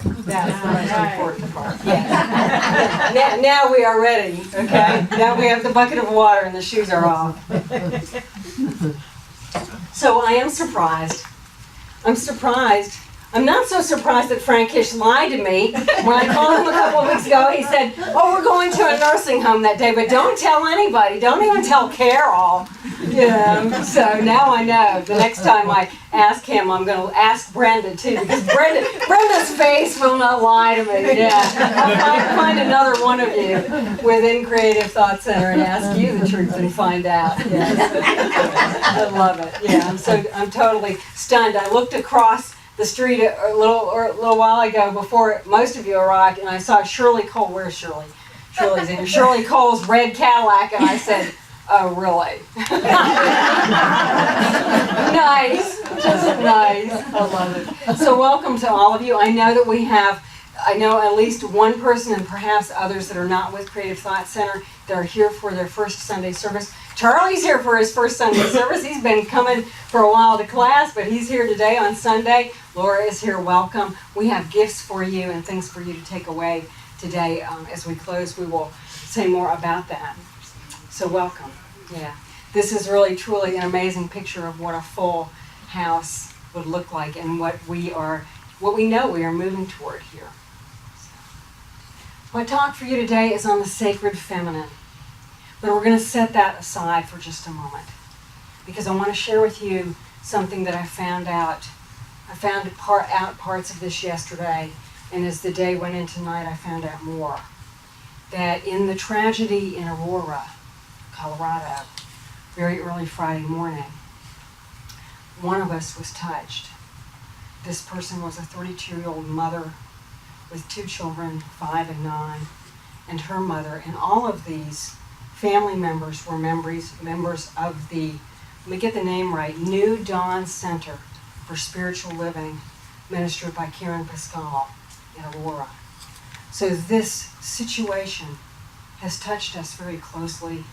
That's the most important part. Yes. Now we are ready, okay? Now we have the bucket of water and the shoes are off. So I am surprised. I'm surprised. I'm not so surprised that Frank Kish lied to me. When I called him a couple of weeks ago, he said, oh, we're going to a nursing home that day, but don't tell anybody. Don't even tell Carol. So now I know. The next time I ask him, I'm going to ask Brenda, too, because Brenda's face will not lie to me. Yeah. I'll find another one of you within Creative Thought Center and ask you the truth and find out. Yes. I love it. Yeah, I'm totally stunned. I looked across the street a little while ago before most of you arrived, and I saw Shirley Cole. Where's Shirley? Shirley's in here. Shirley Cole's red Cadillac, and I said, oh, really? Nice. Just nice. I love it. So welcome to all of you. I know that I know at least one person and perhaps others that are not with Creative Thought Center that are here for their first Sunday service. Charlie's here for his first Sunday service. He's been coming for a while to class, but he's here today on Sunday. Laura is here. Welcome. We have gifts for you and things for you to take away today. As we close, we will say more about that. So welcome. Yeah. This is really, truly an amazing picture of what a full house would look like and what we know we are moving toward here. My talk for you today is on the sacred feminine. But we're going to set that aside for just a moment because I want to share with you something that I found out. I found out parts of this yesterday, and as the day went into night, I found out more. That in the tragedy in Aurora, Colorado, very early Friday morning, one of us was touched. This person was a 32-year-old mother with two children, 5 and 9, and her mother, and all of these family members were members of the, let me get the name right, New Dawn Center for Spiritual Living, ministered by Karen Pascal in Aurora. So this situation has touched us very closely.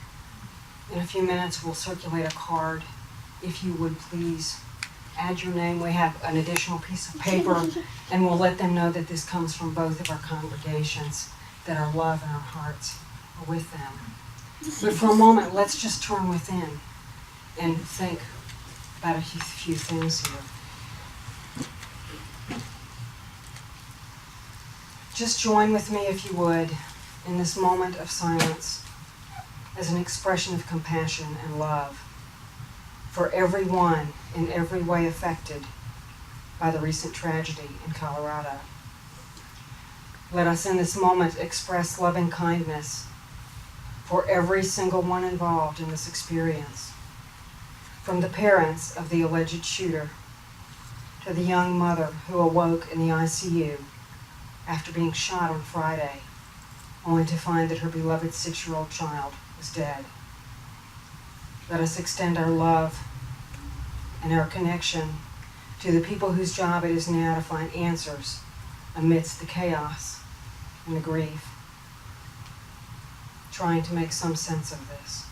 In a few minutes, we'll circulate a card. If you would please add your name. We have an additional piece of paper, and we'll let them know that this comes from both of our congregations, that our love and our hearts are with them. But for a moment, let's just turn within and think about a few things here. Just join with me, if you would, in this moment of silence as an expression of compassion and love for everyone in every way affected by the recent tragedy in Colorado. Let us in this moment express loving kindness for every single one involved in this experience, from the parents of the alleged shooter to the young mother who awoke in the ICU after being shot on Friday, only to find that her beloved 6-year-old child was dead. Let us extend our love and our connection to the people whose job it is now to find answers amidst the chaos and the grief, trying to make some sense of this.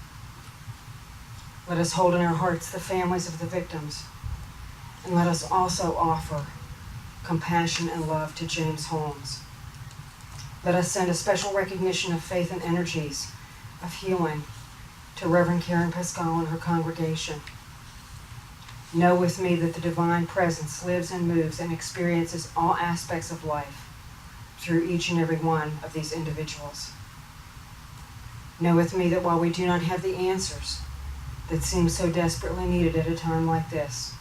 Let us hold in our hearts the families of the victims, and let us also offer compassion and love to James Holmes. Let us send a special recognition of faith and energies of healing to Reverend Karen Pascal and her congregation. Know with me that the divine presence lives and moves and experiences all aspects of life through each and every one of these individuals. Know with me that while we do not have the answers that seem so desperately needed at a time like this,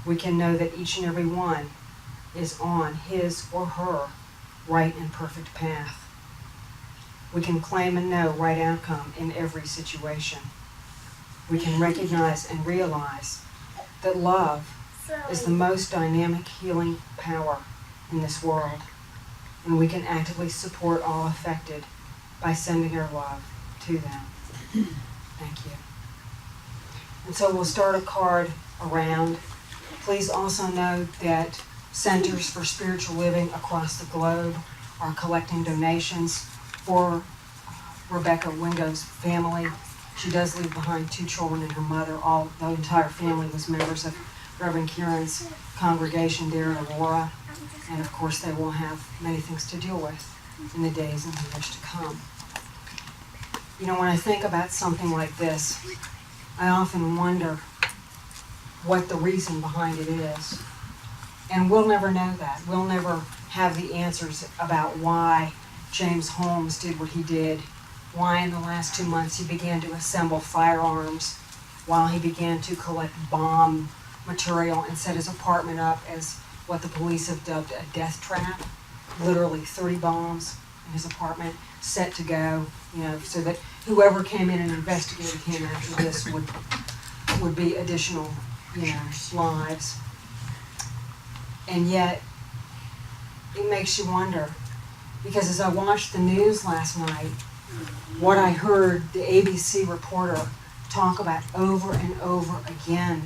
we can know that each and every one is on his or her right and perfect path. We can claim and know right outcome in every situation. We can recognize and realize that love is the most dynamic healing power in this world, and we can actively support all affected by sending our love to them. Thank you. And so we'll start a card around. Please also note that Centers for Spiritual Living across the globe are collecting donations for Rebecca Wingo's family. She does leave behind 2 children and her mother. The entire family was members of Reverend Kieran's congregation there in Aurora. And of course, they will have many things to deal with in the days and the years to come. You know, when I think about something like this, I often wonder what the reason behind it is. And we'll never know that. We'll never have the answers about why James Holmes did what he did, why in the last 2 months he began to assemble firearms, while he began to collect bomb material and set his apartment up as what the police have dubbed a death trap. Literally 30 bombs in his apartment set to go, you know, so that whoever came in and investigated him after this would be additional, you know, lives. And yet, it makes you wonder, because as I watched the news last night, what I heard the ABC reporter talk about over and over again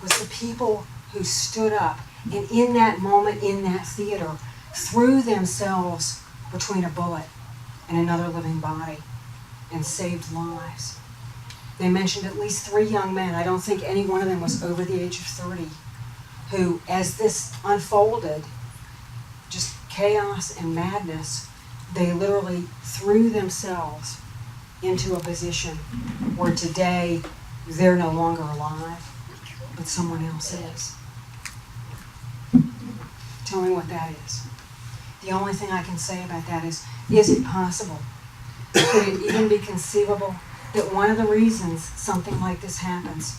was the people who stood up and in that moment, in that theater, threw themselves between a bullet and another living body and saved lives. They mentioned at least 3 young men, I don't think any one of them was over the age of 30, who, as this unfolded, just chaos and madness, they literally threw themselves into a position where today they're no longer alive, but someone else is. Tell me what that is. The only thing I can say about that is it possible? Could it even be conceivable that one of the reasons something like this happens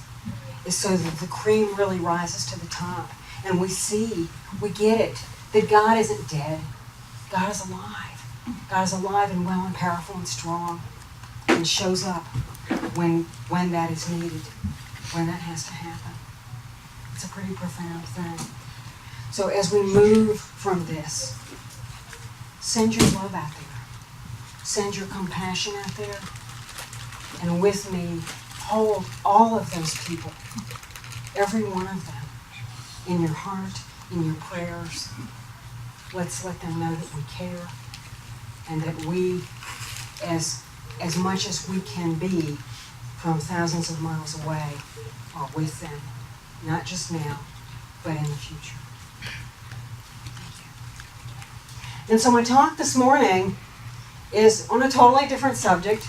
is so that the cream really rises to the top and we get it, that God isn't dead. God is alive. God is alive and well and powerful and strong and shows up when that is needed, when that has to happen. It's a pretty profound thing. So as we move from this, send your love out there. Send your compassion out there. And with me, hold all of those people, every one of them, in your heart, in your prayers. Let's let them know that we care and that we, as much as we can be from thousands of miles away, are with them, not just now, but in the future. And so my talk this morning is on a totally different subject.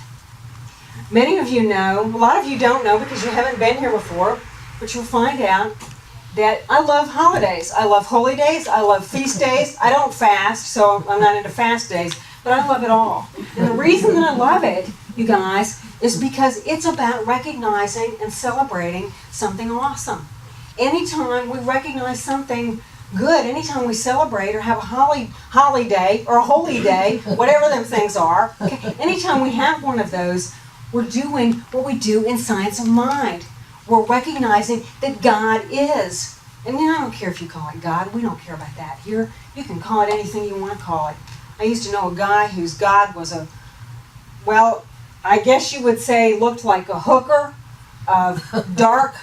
Many of you know, a lot of you don't know because you haven't been here before, but you'll find out that I love holidays. I love holy days. I love feast days. I don't fast, so I'm not into fast days, but I love it all. And the reason that I love it, you guys, is because it's about recognizing and celebrating something awesome. Anytime we recognize something good, anytime we celebrate or have a holiday or a holy day, whatever them things are, okay, anytime we have one of those, we're doing what we do in science of mind. We're recognizing that God is. And I don't care if you call it God. We don't care about that here. You can call it anything you want to call it. I used to know a guy whose God was I guess you would say looked like a hooker, dark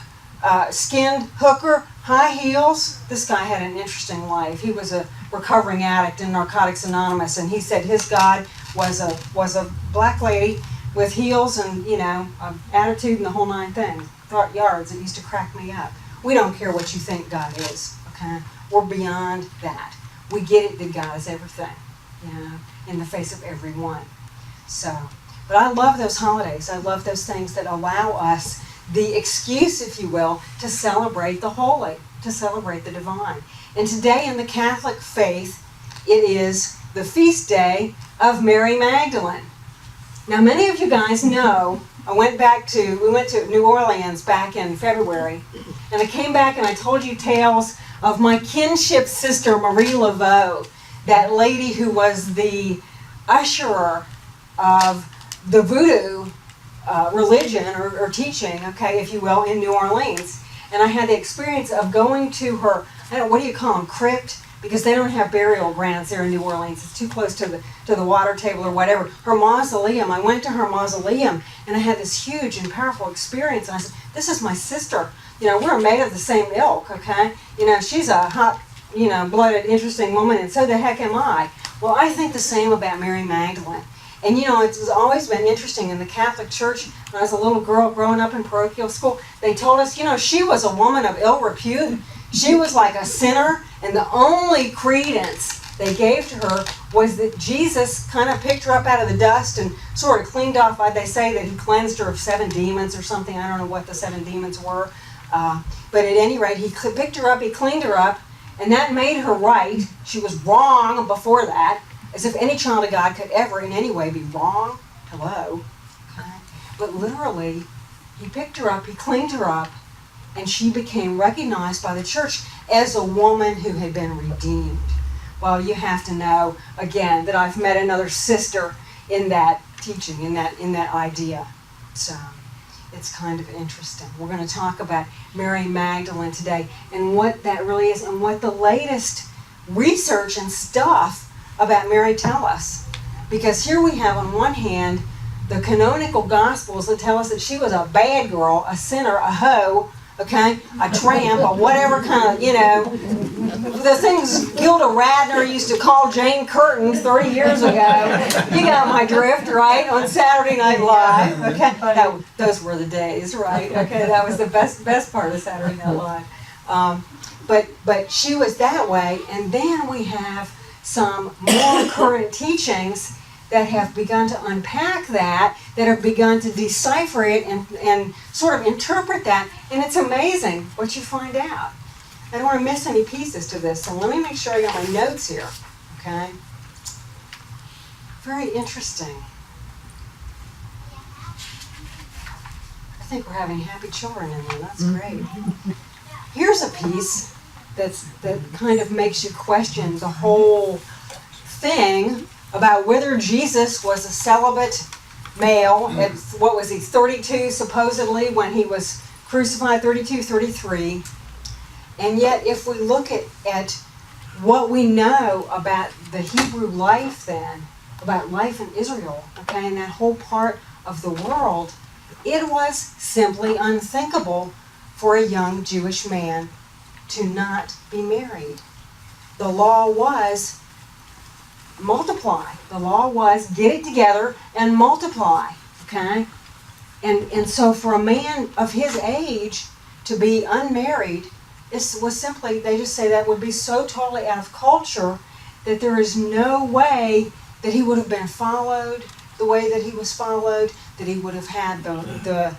skinned hooker, high heels. This guy had an interesting life. He was a recovering addict in Narcotics Anonymous, and he said his God was a black lady with heels and, you know, attitude and the whole 9 things. Yards. It used to crack me up. We don't care what you think God is, okay? We're beyond that. We get it that God is everything, you know, in the face of everyone. So, but I love those holidays. I love those things that allow us the excuse, if you will, to celebrate the holy, to celebrate the divine. And today in the Catholic faith, it is the feast day of Mary Magdalene. Now, many of you guys know we went to New Orleans back in February, and I came back and I told you tales of my kinship sister, Marie Laveau, that lady who was the usherer of the voodoo religion or teaching, okay, if you will, in New Orleans. And I had the experience of going to her, what do you call them, crypt? Because they don't have burial grounds there in New Orleans. It's too close to the water table or whatever. Her mausoleum, I went to her mausoleum and I had this huge and powerful experience. And I said, this is my sister. You know, we're made of the same ilk, okay? You know, she's a hot, you know, blooded, interesting woman, and so the heck am I. Well, I think the same about Mary Magdalene. And you know, it's always been interesting in the Catholic Church. When I was a little girl growing up in parochial school, they told us, you know, she was a woman of ill repute. She was like a sinner, and the only credence they gave to her was that Jesus kind of picked her up out of the dust and sort of cleaned off. They say that he cleansed her of 7 demons or something. I don't know what the 7 demons were. But at any rate, he picked her up, he cleaned her up, and that made her right. She was wrong before that, as if any child of God could ever in any way be wrong. Hello. Okay. But literally, he picked her up, he cleaned her up, and she became recognized by the church as a woman who had been redeemed. Well, you have to know, again, that I've met another sister in that teaching, in that idea. So it's kind of interesting. We're going to talk about Mary Magdalene today and what that really is and what the latest research and stuff about Mary tell us. Because here we have on one hand the canonical Gospels that tell us that she was a bad girl, a sinner, a hoe, okay, a tramp, or whatever kind of, the things Gilda Radner used to call Jane Curtin 30 years ago. You got my drift, right? On Saturday Night Live, okay? Those were the days, right? Okay, that was the best part of Saturday Night Live. But she was that way, and then we have some more current teachings that have begun to unpack that have begun to decipher it and sort of interpret that, and it's amazing what you find out. I don't want to miss any pieces to this, so let me make sure I got my notes here, okay? Very interesting. I think we're having happy children in there, that's great. Here's a piece that kind of makes you question the whole thing about whether Jesus was a celibate male at, 32 supposedly when he was crucified, 32, 33. And yet if we look at what we know about the Hebrew life then, about life in Israel, okay, and that whole part of the world, it was simply unthinkable for a young Jewish man to not be married. The law was multiply. The law was get it together and multiply, okay? And so for a man of his age to be unmarried was simply, they just say that would be so totally out of culture that there is no way that he would have been followed the way that he was followed, that he would have had the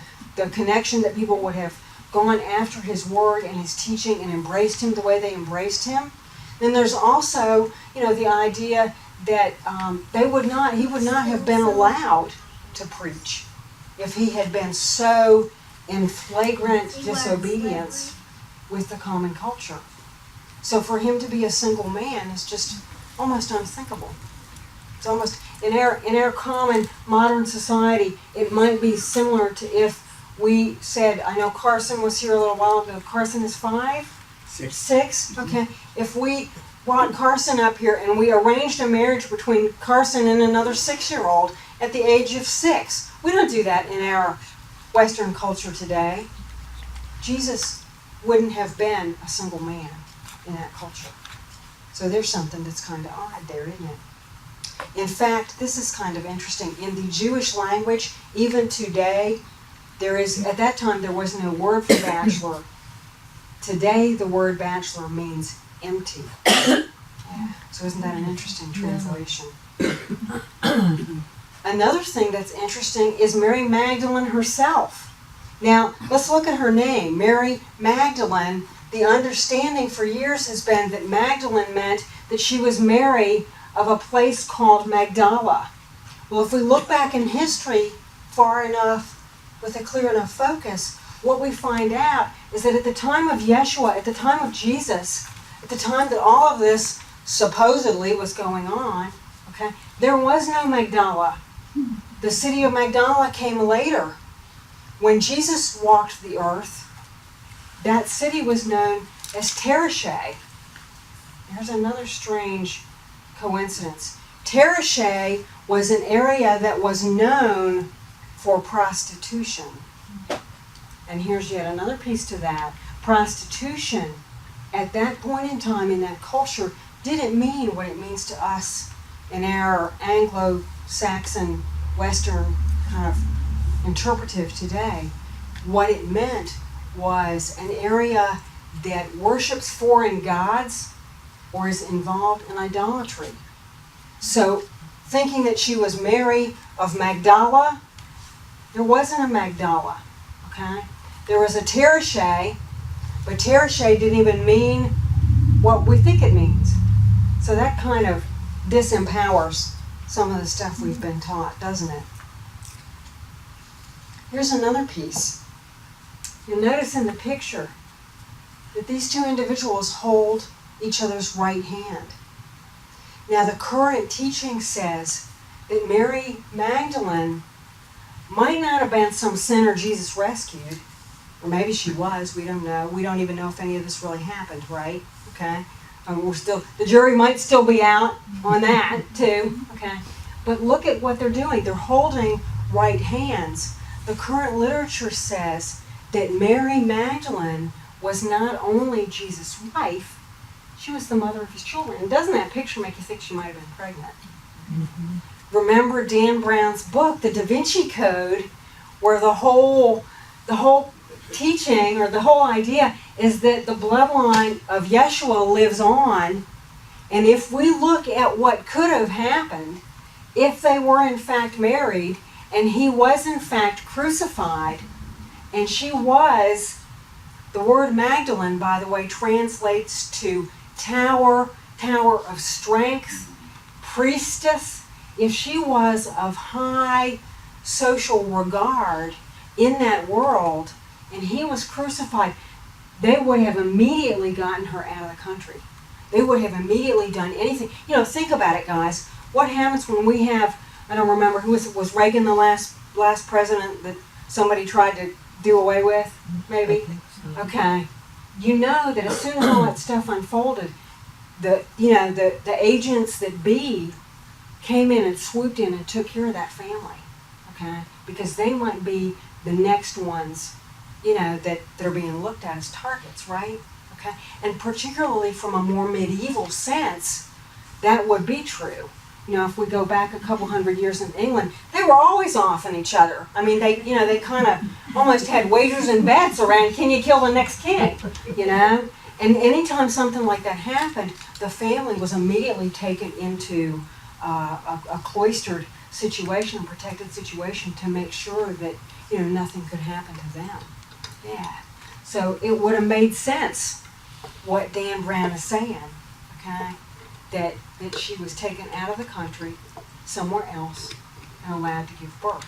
connection, that people would have gone after his word and his teaching and embraced him the way they embraced him. Then there's also, the idea that he would not have been allowed to preach if he had been so in flagrant disobedience with the common culture. So for him to be a single man is just almost unthinkable. It's almost, in our common modern society, it might be similar to if we said, I know Carson was here a little while ago. Carson is 5? 6? Okay. If we brought Carson up here and we arranged a marriage between Carson and another 6-year-old at the age of 6. We don't do that in our Western culture today. Jesus wouldn't have been a single man in that culture. So there's something that's kind of odd there, isn't it? In fact, this is kind of interesting. In the Jewish language, even today, at that time there was no word for bachelor. Today the word bachelor means empty. Yeah. So isn't that an interesting translation? Another thing that's interesting is Mary Magdalene herself. Now, let's look at her name, Mary Magdalene. The understanding for years has been that Magdalene meant that she was Mary of a place called Magdala. Well, if we look back in history far enough, with a clear enough focus, what we find out is that at the time of Yeshua, at the time of Jesus, at the time that all of this supposedly was going on, okay, there was no Magdala. The city of Magdala came later. When Jesus walked the earth, that city was known as Tereshe. There's another strange coincidence. Tereshe was an area that was known for prostitution. And here's yet another piece to that. Prostitution, at that point in time in that culture, didn't mean what it means to us in our Anglo-Saxon, Western kind of interpretive today. What it meant was an area that worships foreign gods or is involved in idolatry. So, thinking that she was Mary of Magdala, there wasn't a Magdala, okay? There was a Tereshe, but Tereshe didn't even mean what we think it means. So that kind of disempowers some of the stuff we've been taught, doesn't it? Here's another piece. You'll notice in the picture that these two individuals hold each other's right hand. Now, the current teaching says that Mary Magdalene might not have been some sinner Jesus rescued, or maybe she was, we don't know. We don't even know if any of this really happened, right? Okay? The jury might still be out on that, too, okay? But look at what they're doing. They're holding right hands. The current literature says that Mary Magdalene was not only Jesus' wife, she was the mother of his children. And doesn't that picture make you think she might have been pregnant? Mm-hmm. Remember Dan Brown's book, The Da Vinci Code, where the whole teaching or the whole idea is that the bloodline of Yeshua lives on, and if we look at what could have happened if they were in fact married and he was in fact crucified and she was, the word Magdalene, by the way, translates to tower of strength, priestess. If she was of high social regard in that world and he was crucified, they would have immediately gotten her out of the country. They would have immediately done anything. You know, think about it, guys. What happens when we have, I don't remember, who was Reagan the last president that somebody tried to do away with, maybe? I think so. Okay. You know that as soon as all that stuff unfolded, the agents that be came in and swooped in and took care of that family, okay? Because they might be the next ones, that are being looked at as targets, right? Okay? And particularly from a more medieval sense, that would be true. If we go back a couple hundred years in England, they were always off on each other. I mean, they kind of almost had wagers and bets around, can you kill the next king, And anytime something like that happened, the family was immediately taken into a cloistered situation, a protected situation, to make sure that, nothing could happen to them. Yeah. So it would have made sense what Dan Brown is saying, okay? That she was taken out of the country, somewhere else, and allowed to give birth.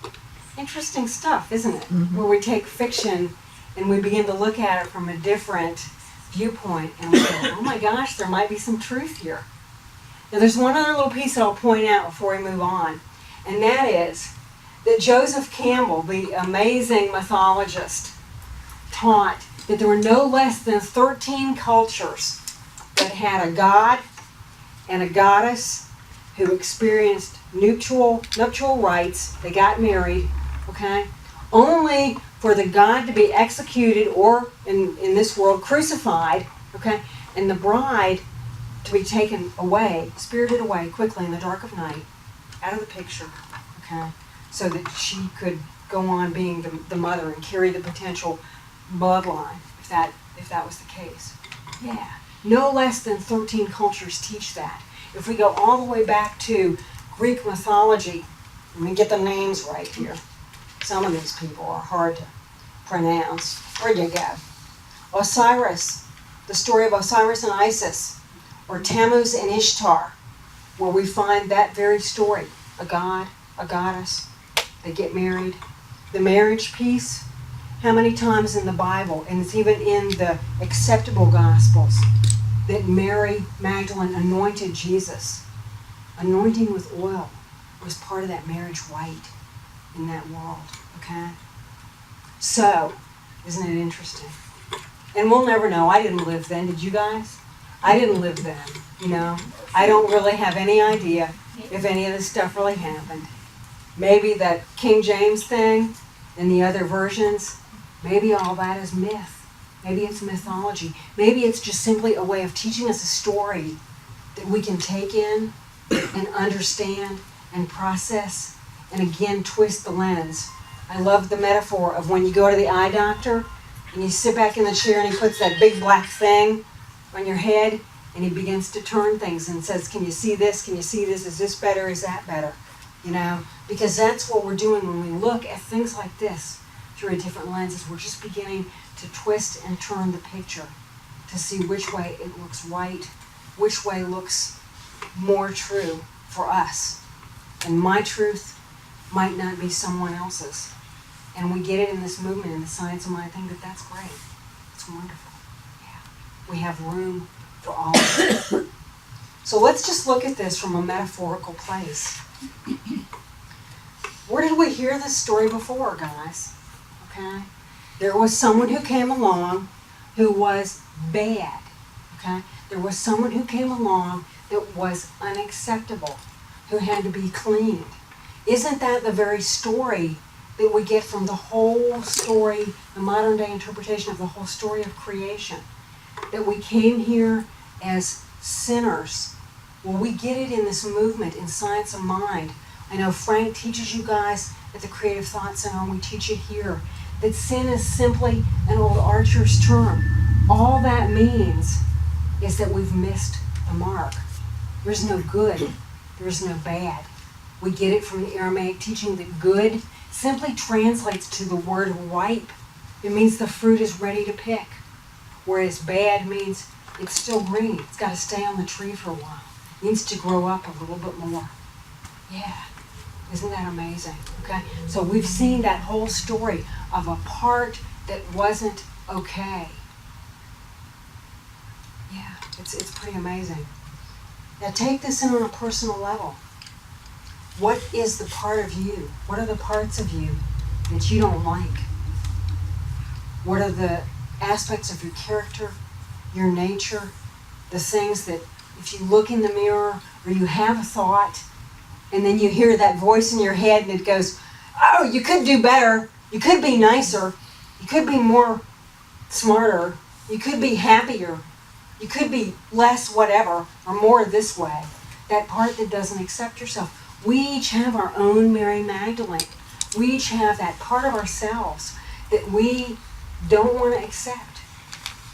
Okay. Interesting stuff, isn't it? Mm-hmm. Where we take fiction and we begin to look at it from a different viewpoint, and we go, oh my gosh, there might be some truth here. Now there's one other little piece that I'll point out before we move on, and that is that Joseph Campbell, the amazing mythologist, taught that there were no less than 13 cultures that had a god and a goddess who experienced nuptial rites. They got married, okay? Only for the god to be executed or, in this world, crucified, okay? And the bride to be taken away, spirited away quickly in the dark of night, out of the picture, okay? So that she could go on being the mother and carry the potential bloodline, if that was the case. Yeah. No less than 13 cultures teach that. If we go all the way back to Greek mythology, let me get the names right here. Some of these people are hard to pronounce. Where'd you go? Osiris, the story of Osiris and Isis, or Tammuz and Ishtar, where we find that very story. A god, a goddess, they get married. The marriage piece, how many times in the Bible, and it's even in the acceptable Gospels, that Mary Magdalene anointed Jesus. Anointing with oil was part of that marriage rite in that world, okay? So, isn't it interesting? And we'll never know. I didn't live then. Did you guys? I didn't live then, I don't really have any idea if any of this stuff really happened. Maybe that King James thing and the other versions, maybe all that is myth. Maybe it's mythology. Maybe it's just simply a way of teaching us a story that we can take in and understand and process and again twist the lens. I love the metaphor of when you go to the eye doctor And you sit back in the chair and he puts that big black thing on your head and he begins to turn things and says, can you see this? Can you see this? Is this better? Is that better? You know, because that's what we're doing when we look at things like this through a different lenses. We're just beginning to twist and turn the picture to see which way it looks right, which way looks more true for us. And my truth might not be someone else's. And we get it in this movement, in the science of mind. I think that that's great. It's wonderful. Yeah. We have room for all of it. So let's just look at this from a metaphorical place. Where did we hear this story before, guys? Okay? There was someone who came along who was bad. Okay? There was someone who came along that was unacceptable, who had to be cleaned. Isn't that the very story that we get from the whole story, the modern day interpretation of the whole story of creation? That we came here as sinners. Well, we get it in this movement in Science of Mind. I know Frank teaches you guys at the Creative Thought Center, and we teach it here, that sin is simply an old archer's term. All that means is that we've missed the mark. There's no good. There's no bad. We get it from the Aramaic teaching that good simply translates to the word ripe. It means the fruit is ready to pick. Whereas bad means it's still green. It's got to stay on the tree for a while. It needs to grow up a little bit more. Yeah. Isn't that amazing? Okay? So we've seen that whole story of a part that wasn't okay. Yeah, it's pretty amazing. Now take this in on a personal level. What is the part of you? What are the parts of you that you don't like? What are the aspects of your character, your nature, the things that if you look in the mirror or you have a thought and then you hear that voice in your head and it goes, oh, you could do better, you could be nicer, you could be more smarter, you could be happier, you could be less whatever or more this way. That part that doesn't accept yourself. We each have our own Mary Magdalene. We each have that part of ourselves that we don't want to accept.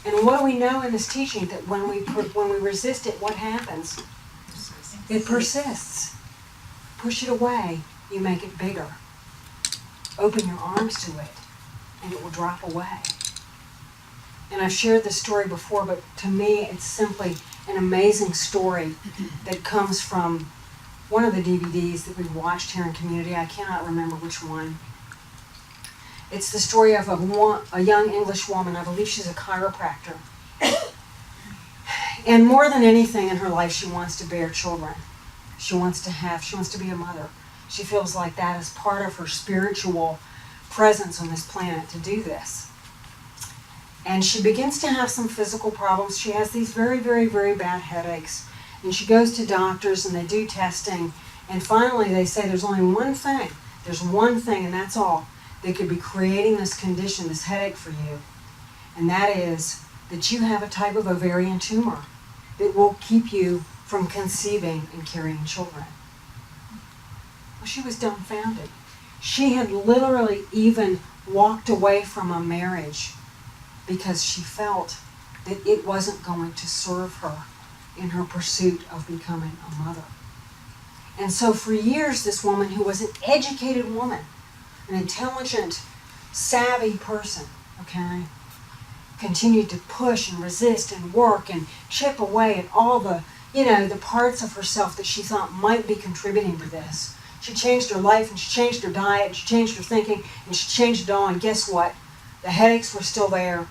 And what do we know in this teaching? That when we resist it, what happens? It persists. Push it away, you make it bigger. Open your arms to it, and it will drop away. And I've shared this story before, but to me it's simply an amazing story that comes from one of the DVDs that we watched here in Community. I cannot remember which one. It's the story of a young English woman. I believe she's a chiropractor. And more than anything in her life, she wants to bear children. She wants to be a mother. She feels like that is part of her spiritual presence on this planet to do this. And she begins to have some physical problems. She has these very, very, very bad headaches. And she goes to doctors and they do testing. And finally they say there's only one thing. There's one thing, and that's all, that could be creating this condition, this headache for you. And that is that you have a type of ovarian tumor that will keep you from conceiving and carrying children. Well, she was dumbfounded. She had literally even walked away from a marriage because she felt that it wasn't going to serve her in her pursuit of becoming a mother. And so for years, this woman, who was an educated woman, an intelligent, savvy person, okay, continued to push and resist and work and chip away at all the parts of herself that she thought might be contributing to this. She changed her life, and she changed her diet, and she changed her thinking, and she changed it all, and guess what? The headaches were still there,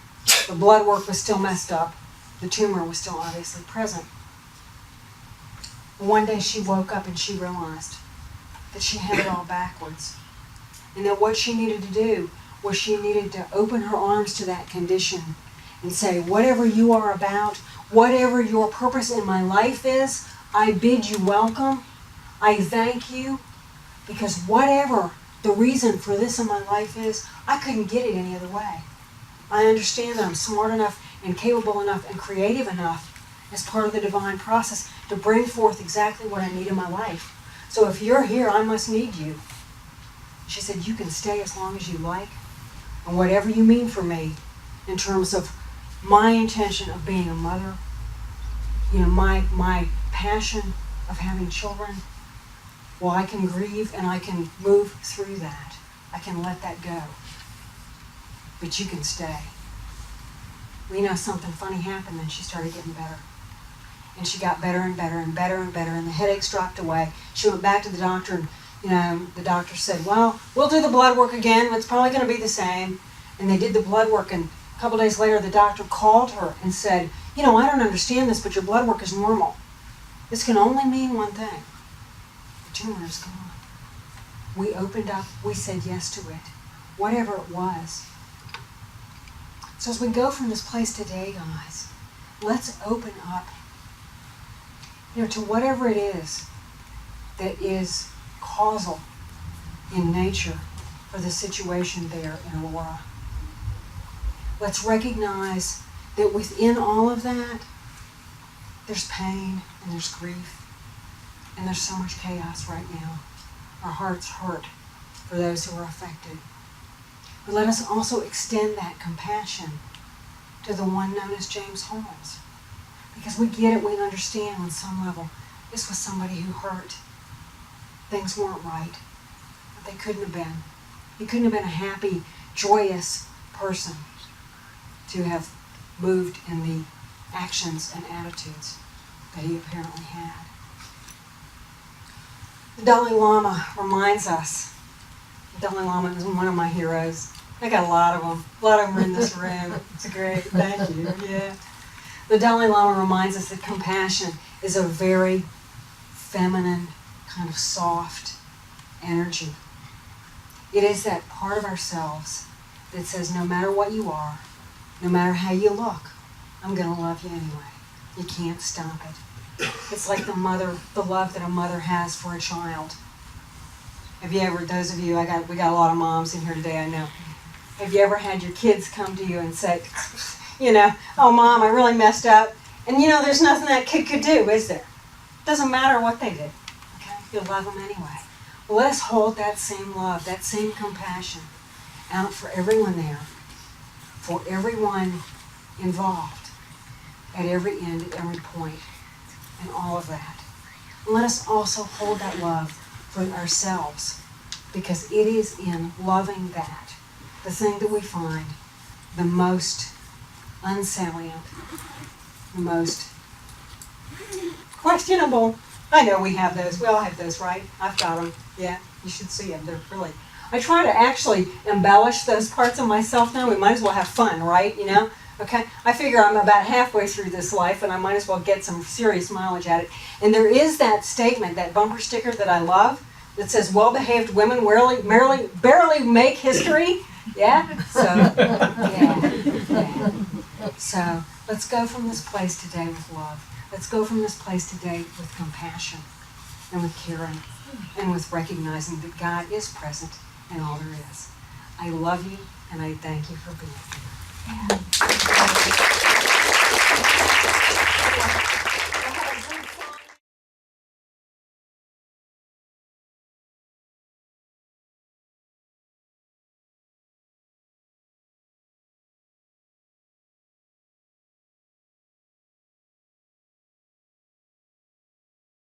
the blood work was still messed up, the tumor was still obviously present. One day she woke up and she realized that she had it all backwards. And that what she needed to do was she needed to open her arms to that condition and say, whatever you are about, whatever your purpose in my life is, I bid you welcome. I thank you, because whatever the reason for this in my life is, I couldn't get it any other way. I understand that I'm smart enough and capable enough and creative enough as part of the divine process to bring forth exactly what I need in my life. So if you're here, I must need you. She said, you can stay as long as you like, and whatever you mean for me, in terms of my intention of being a mother, my passion of having children. Well, I can grieve and I can move through that. I can let that go. But you can stay. We know something funny happened, and she started getting better. And she got better and better and better and better, and the headaches dropped away. She went back to the doctor, and the doctor said, well, we'll do the blood work again. It's probably going to be the same. And they did the blood work, and a couple days later, the doctor called her and said, I don't understand this, but your blood work is normal. This can only mean one thing. The tumor is gone. We opened up, we said yes to it, whatever it was. So as we go from this place today, guys, let's open up, to whatever it is that is causal in nature for the situation there in Aurora. Let's recognize that within all of that, there's pain and there's grief and there's so much chaos right now. Our hearts hurt for those who are affected. But let us also extend that compassion to the one known as James Holmes. Because we get it, we understand on some level. This was somebody who hurt. Things weren't right. But they couldn't have been. He couldn't have been a happy, joyous person to have moved in the actions and attitudes that he apparently had. The Dalai Lama reminds us. The Dalai Lama is one of my heroes. I got a lot of them. A lot of them are in this room. It's great. Thank you. Yeah. The Dalai Lama reminds us that compassion is a very feminine, kind of soft energy. It is that part of ourselves that says, no matter what you are, no matter how you look, I'm going to love you anyway. You can't stop it. It's like the love that a mother has for a child. Have you ever, those of you, we got a lot of moms in here today, I know. Have you ever had your kids come to you and say, oh mom, I really messed up. And there's nothing that kid could do, is there? Doesn't matter what they did. Okay? You'll love them anyway. Well, let us hold that same love, that same compassion out for everyone there, for everyone involved, at every end, at every point, and all of that. And let us also hold that love for ourselves, because it is in loving that, the thing that we find the most unsalient, the most questionable. I know we have those. We all have those, right? I've got them. Yeah, you should see them. They're really... I try to actually embellish those parts of myself now. We might as well have fun, right? Okay? I figure I'm about halfway through this life, and I might as well get some serious mileage at it. And there is that statement, that bumper sticker that I love, that says, well-behaved women barely make history. Yeah? So, yeah. So, let's go from this place today with love. Let's go from this place today with compassion and with caring and with recognizing that God is present in all there is. I love you, and I thank you for being here. Yeah.